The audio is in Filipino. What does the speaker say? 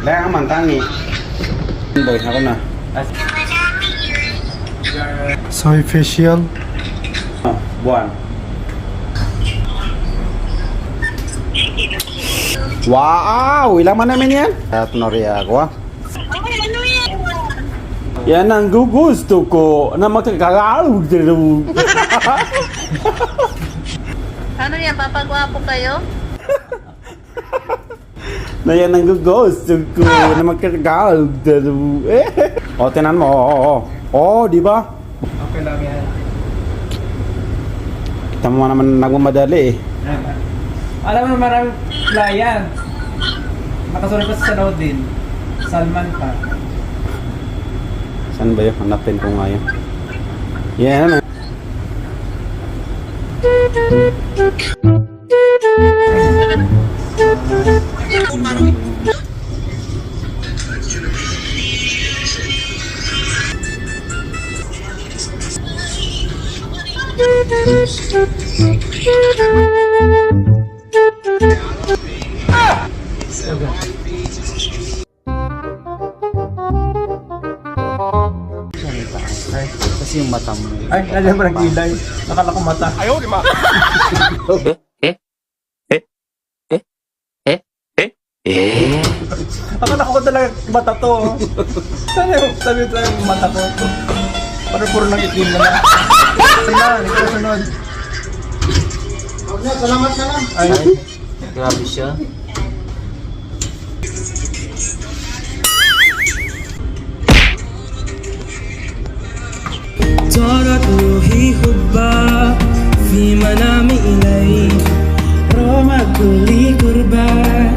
Kaya ang mantangi. Boy, ako na. Soy facial. Buwan. Wow! Ilang man namin yan? At nariya ako Yan ang gusto ko na magkakalawag dito. Ano yan? Papagwapo kayo? Na yan ang gusto ko na magkakalawag dito. O, tinan mo. Oo, di ba? Okay lang yan. Kita mo naman nagmamadali eh. Alam mo maraming layan. Nakasunod pa sa Saudi din. Salman pa. Saan ba yun? Hanapin ko nga yun. Yan. Kasi yung mata mo. Ay, nandiyan pa nag-ilay. Nakala ko mata. Ayaw, di ma. Akala ko talaga mata to. Sana yung sabi tayo yung mata ko. Parang puro nang itim na lang. Ayan, ikaw sunod. Salamat na lang. Ay, Grabe siya. طارت روحي حبا في منامي إليك رغم كل كربة